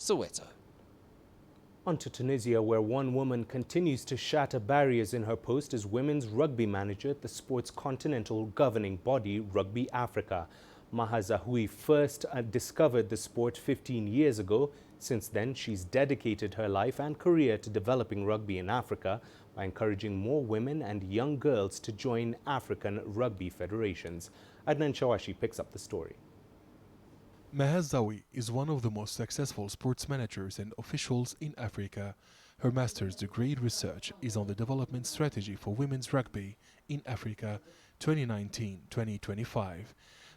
Soweto. On to Tunisia, where one woman continues to shatter barriers in her post as women's rugby manager at the sport's continental governing body, Rugby Africa. Mahia Mutua first discovered the sport 15 years ago. Since then, she's dedicated her life and career to developing rugby in Africa by encouraging more women and young girls to join African rugby federations. Adnan Shawashi picks up the story. Mahia Mutua is one of the most successful sports managers and officials in Africa. Her master's degree in research is on the development strategy for women's rugby in Africa 2019-2025.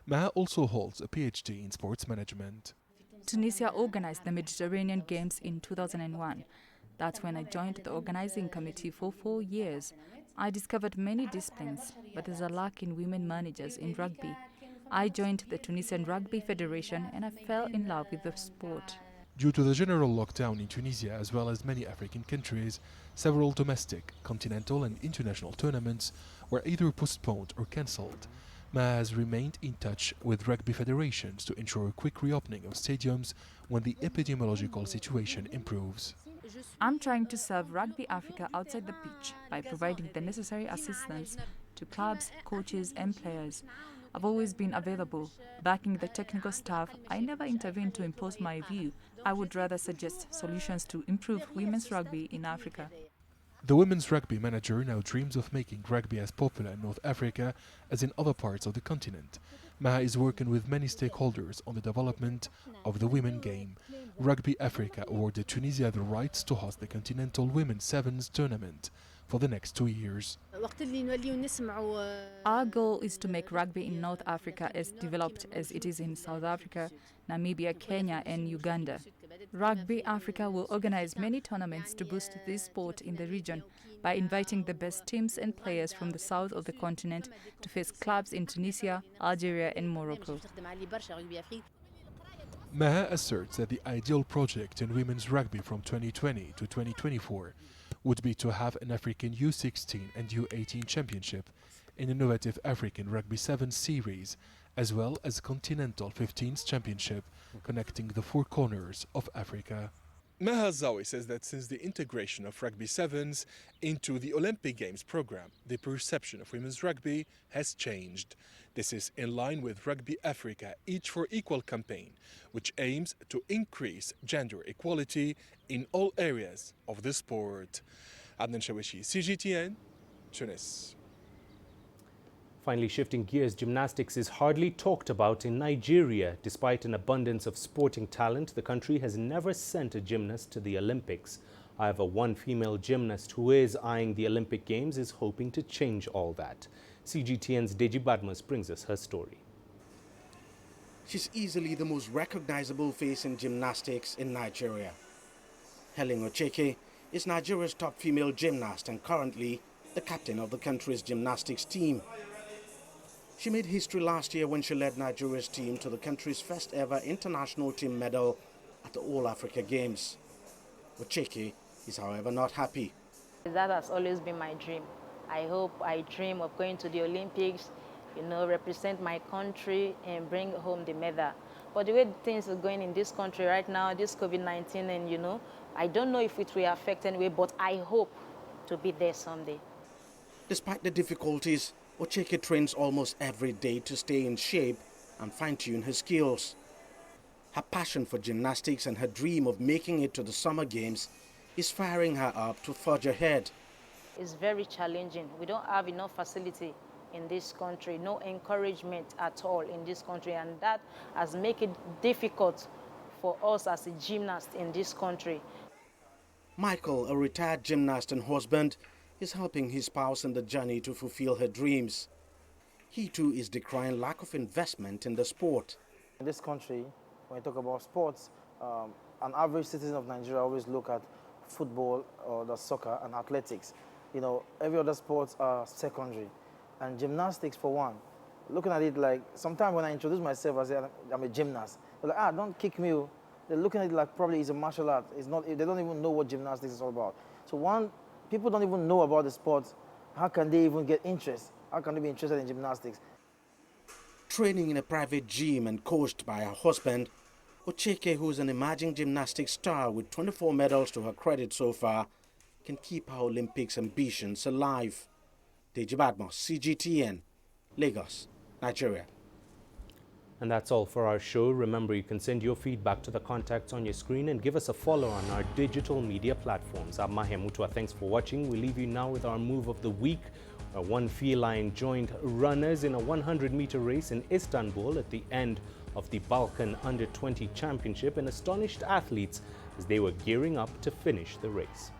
Mahia also holds a PhD in sports management. Tunisia organized the Mediterranean Games in 2001. That's when I joined the organizing committee for 4 years. I discovered many disciplines, but there's a lack in women managers in rugby. I joined the Tunisian Rugby Federation and I fell in love with the sport. Due to the general lockdown in Tunisia as well as many African countries, several domestic, continental and international tournaments were either postponed or cancelled. Mahia has remained in touch with rugby federations to ensure a quick reopening of stadiums when the epidemiological situation improves. I'm trying to serve Rugby Africa outside the pitch by providing the necessary assistance to clubs, coaches and players. I've always been available, backing the technical staff. I never intervene to impose my view. I would rather suggest solutions to improve women's rugby in Africa. The women's rugby manager now dreams of making rugby as popular in North Africa as in other parts of the continent. Mahia is working with many stakeholders on the development of the women game. Rugby Africa awarded Tunisia the rights to host the Continental Women's Sevens tournament for the next 2 years. Our goal is to make rugby in North Africa as developed as it is in South Africa, Namibia, Kenya and Uganda. Rugby Africa will organize many tournaments to boost this sport in the region by inviting the best teams and players from the south of the continent to face clubs in Tunisia, Algeria and Morocco. Mahia asserts that the ideal project in women's rugby from 2020 to 2024 would be to have an African U16 and U18 championship, an innovative African Rugby 7 series, as well as Continental 15s championship connecting the four corners of Africa. Mahia Mutua says that since the integration of Rugby Sevens into the Olympic Games program, the perception of women's rugby has changed. This is in line with Rugby Africa Each for Equal campaign, which aims to increase gender equality in all areas of the sport. Adnan Shawashi, CGTN, Tunis. Finally, shifting gears, gymnastics is hardly talked about in Nigeria. Despite an abundance of sporting talent, the country has never sent a gymnast to the Olympics. However, one female gymnast who is eyeing the Olympic Games is hoping to change all that. CGTN's Deji Badmus brings us her story. She's easily the most recognizable face in gymnastics in Nigeria. Helen Ocheke is Nigeria's top female gymnast and currently the captain of the country's gymnastics team. She made history last year when she led Nigeria's team to the country's first ever international team medal at the All Africa Games. Ocheke is, however, not happy. That has always been my dream. I dream of going to the Olympics, represent my country and bring home the medal. But the way things are going in this country right now, this COVID-19, and I don't know if it will affect anyway, but I hope to be there someday. Despite the difficulties, Ocheke trains almost every day to stay in shape and fine-tune her skills. Her passion for gymnastics and her dream of making it to the Summer Games is firing her up to forge ahead. It's very challenging. We don't have enough facility in this country, no encouragement at all in this country, and that has made it difficult for us as a gymnast in this country. Michael, a retired gymnast and husband, is helping his spouse in the journey to fulfill her dreams. He too is decrying lack of investment in the sport. In this country, when you talk about sports, an average citizen of Nigeria always look at football or the soccer and athletics. Every other sports are secondary. And gymnastics, for one, looking at it like, sometimes when I introduce myself, I say I'm a gymnast. They're like, don't kick me. They're looking at it like probably it's a martial art. It's not. They don't even know what gymnastics is all about. So people don't even know about the sport. How can they even get interest? How can they be interested in gymnastics? Training in a private gym and coached by her husband, Ocheke, who is an emerging gymnastics star with 24 medals to her credit so far, can keep her Olympics ambitions alive. Deji Badmos, CGTN, Lagos, Nigeria. And that's all for our show. Remember, you can send your feedback to the contacts on your screen and give us a follow on our digital media platforms. I'm Mahia Mutua. Thanks for watching. We leave you now with our move of the week, where one feline joined runners in a 100-meter race in Istanbul at the end of the Balkan Under-20 Championship and astonished athletes as they were gearing up to finish the race.